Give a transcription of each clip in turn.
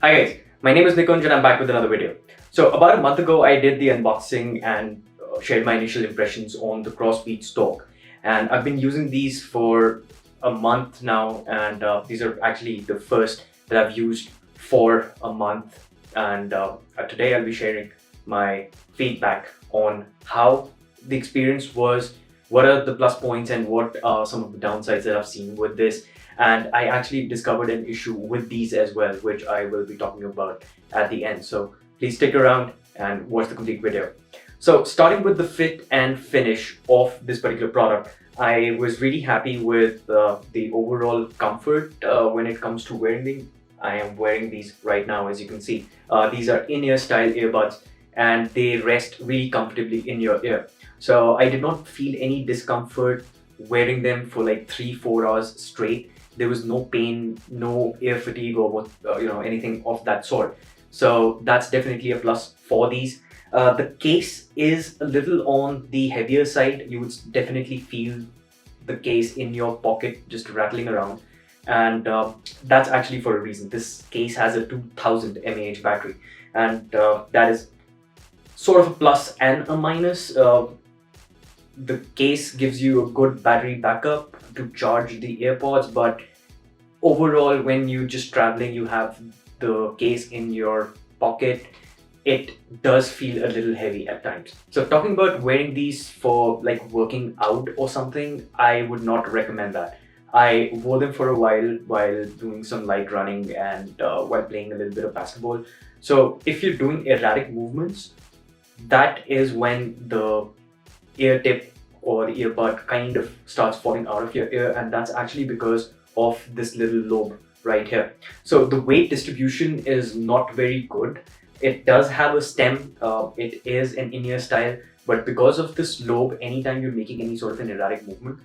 Hi guys, my name is Nikunj and I'm back with another video. So about a month ago, I did the unboxing and shared my initial impressions on the Crossbeats Torq. And I've been using these for a month now, and these are actually the first that I've used for a month. And today I'll be sharing my feedback on how the experience was, what are the plus points and what are some of the downsides that I've seen with this. And I actually discovered an issue with these as well, which I will be talking about at the end. So please stick around and watch the complete video. So starting with the fit and finish of this particular product, I was really happy with the overall comfort when it comes to wearing them. I am wearing these right now, as you can see. These are in-ear style earbuds and they rest really comfortably in your ear. So I did not feel any discomfort wearing them for like 3-4 hours straight. There was no pain, no ear fatigue or what, anything of that sort. So that's definitely a plus for these. The case is a little on the heavier side. You would definitely feel the case in your pocket just rattling around. And that's actually for a reason. This case has a 2000 mAh battery, and that is sort of a plus and a minus. The case gives you a good battery backup to charge the AirPods, but overall, when you're just traveling, you have the case in your pocket, it does feel a little heavy at times. So talking about wearing these for like working out or something, I would not recommend that. I wore them for a while doing some light running and while playing a little bit of basketball. So if you're doing erratic movements, that is when the ear tip or the earbud kind of starts falling out of your ear, and that's actually because of this little lobe right here. So the weight distribution is not very good. It does have a stem, it is an in-ear style, but because of this lobe, anytime you're making any sort of an erratic movement,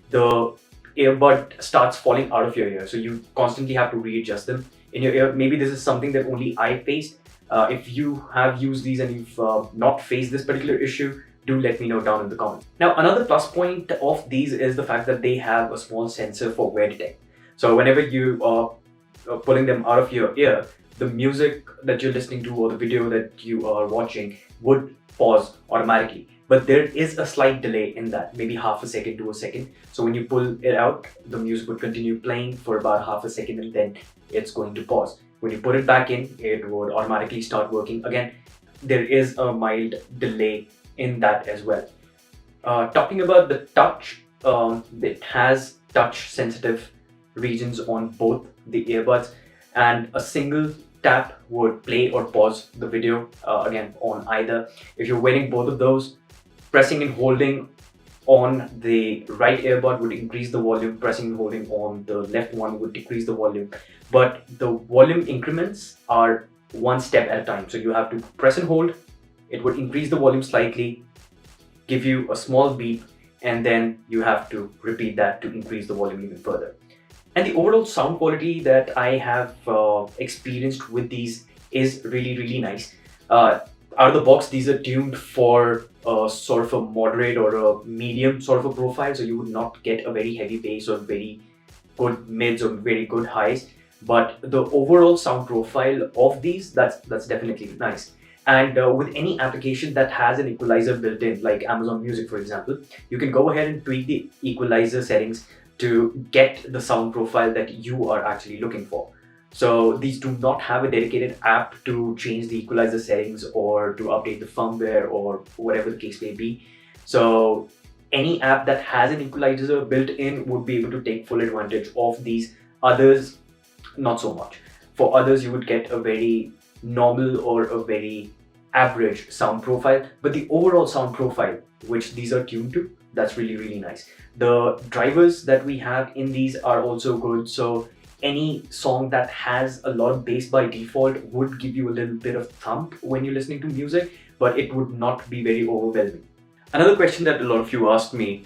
the earbud starts falling out of your ear. So you constantly have to readjust them in your ear. Maybe this is something that only I faced. If you have used these and you've not faced this particular issue, do let me know down in the comments. Now, another plus point of these is the fact that they have a small sensor for wear detect. So whenever you are pulling them out of your ear, the music that you're listening to or the video that you are watching would pause automatically. But there is a slight delay in that, maybe half a second to a second. So when you pull it out, the music would continue playing for about half a second and then it's going to pause. When you put it back in, it would automatically start working again. There is a mild delay in that as well. Talking about the touch, it has touch sensitive regions on both the earbuds, and a single tap would play or pause the video again on either. If you're wearing both of those, pressing and holding on the right earbud would increase the volume, pressing and holding on the left one would decrease the volume, but the volume increments are one step at a time. So you have to press and hold, it would increase the volume slightly, give you a small beep, and then you have to repeat that to increase the volume even further. And the overall sound quality that I have experienced with these is really nice. Out of the box, these are tuned for sort of a moderate or a medium sort of a profile, so you would not get a very heavy bass or very good mids or very good highs. But the overall sound profile of these, that's definitely nice. And with any application that has an equalizer built in, like Amazon Music for example, you can go ahead and tweak the equalizer settings to get the sound profile that you are actually looking for. So these do not have a dedicated app to change the equalizer settings or to update the firmware or whatever the case may be. So any app that has an equalizer built in would be able to take full advantage of these. Others, not so much. For others, you would get a very normal or a very average sound profile, but the overall sound profile which these are tuned to, that's really nice. The drivers that we have in these are also good, so any song that has a lot of bass by default would give you a little bit of thump when you're listening to music, but it would not be very overwhelming. Another question that a lot of you asked me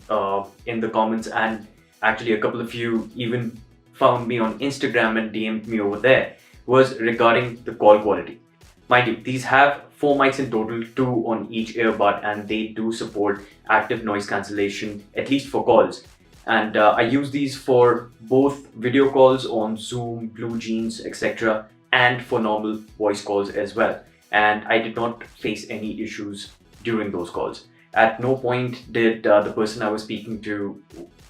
in the comments, and actually a couple of you even found me on Instagram and DM'd me over there, was regarding the call quality. Mind you, these have 4 mics in total, 2 on each earbud, and they do support active noise cancellation, at least for calls. And I use these for both video calls on Zoom, Blue Jeans, etc., and for normal voice calls as well. And I did not face any issues during those calls. At no point did the person I was speaking to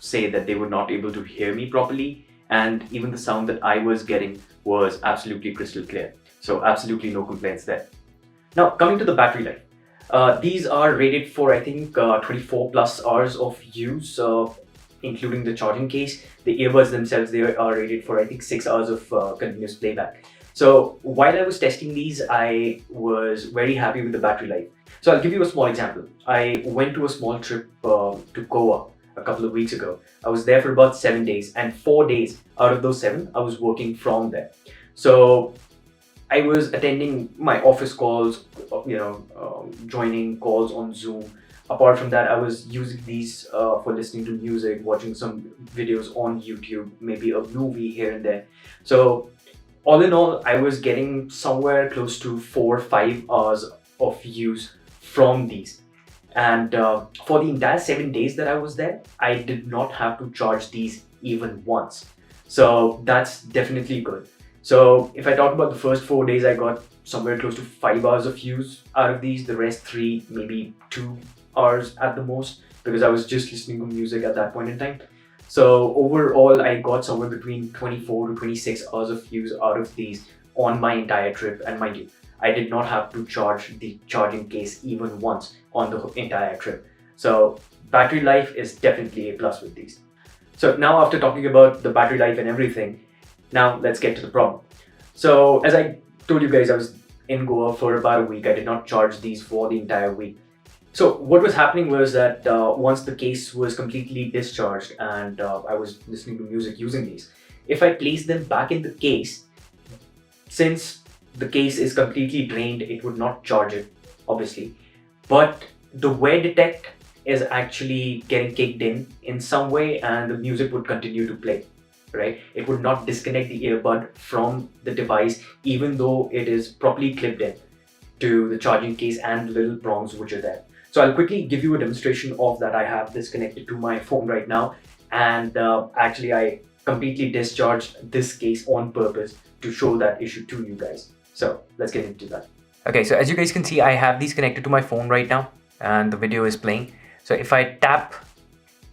say that they were not able to hear me properly, and even the sound that I was getting was absolutely crystal clear. So absolutely no complaints there. Now coming to the battery life. These are rated for, I think, 24 plus hours of use, including the charging case. The earbuds themselves, they are rated for, I think, 6 hours of continuous playback. So while I was testing these, I was very happy with the battery life. So I'll give you a small example. I went to a small trip to Goa a couple of weeks ago. I was there for about 7 days, and 4 days out of those 7, I was working from there. So I was attending my office calls, joining calls on Zoom. Apart from that, I was using these for listening to music, watching some videos on YouTube, maybe a movie here and there. So all in all, I was getting somewhere close to 4 or 5 hours of use from these. And for the entire 7 days that I was there, I did not have to charge these even once. So that's definitely good. So if I talk about the first 4 days, I got somewhere close to 5 hours of use out of these. The rest 3, maybe 2 hours at the most, because I was just listening to music at that point in time. So overall, I got somewhere between 24 to 26 hours of use out of these on my entire trip. And mind you, I did not have to charge the charging case even once on the entire trip. So battery life is definitely a plus with these. So now, after talking about the battery life and everything, now let's get to the problem. So as I told you guys, I was in Goa for about a week. I did not charge these for the entire week. So what was happening was that once the case was completely discharged and I was listening to music using these, if I placed them back in the case, since the case is completely drained, it would not charge it, obviously. But the wear detect is actually getting kicked in some way, and the music would continue to play, right? It would not disconnect the earbud from the device, even though it is properly clipped in to the charging case and the little prongs which are there. So I'll quickly give you a demonstration of that. I have this connected to my phone right now, and actually I completely discharged this case on purpose to show that issue to you guys. So let's get into that. Okay, so as you guys can see, I have these connected to my phone right now and the video is playing. So if I tap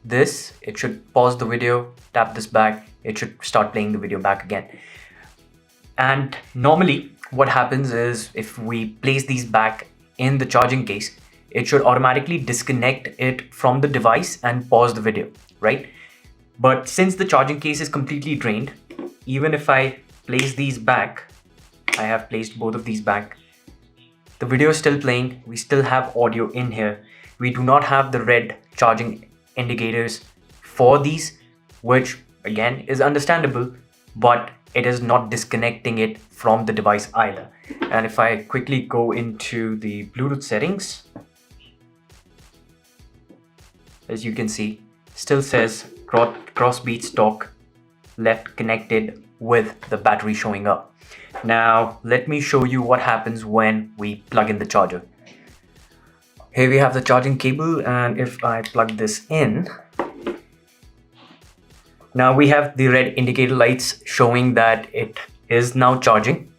this, it should pause the video, tap this back, it should start playing the video back again. And normally what happens is, if we place these back in the charging case, it should automatically disconnect it from the device and pause the video, right? But since the charging case is completely drained, even if I place these back, I have placed both of these back, the video is still playing. We still have audio in here. We do not have the red charging indicators for these, which again is understandable, but it is not disconnecting it from the device either. And if I quickly go into the Bluetooth settings, as you can see, still says Crossbeats Torq left connected with the battery showing up. Now let me show you what happens when we plug in the charger. Here we have the charging cable, and if I plug this in, now we have the red indicator lights showing that it is now charging.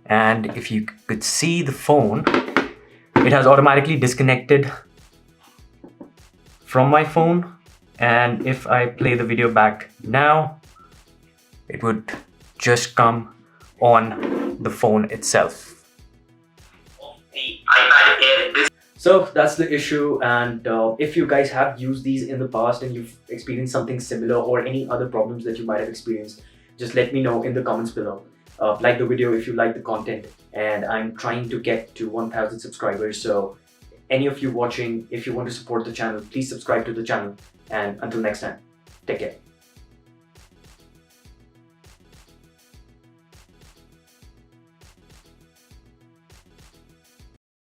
And if you could see the phone, it has automatically disconnected from my phone. And if I play the video back now, it would just come on the phone itself. So that's the issue, and if you guys have used these in the past and you've experienced something similar or any other problems that you might have experienced, just let me know in the comments below. Like the video if you like the content, and I'm trying to get to 1,000 subscribers, so any of you watching, if you want to support the channel, please subscribe to the channel, and until next time, take care.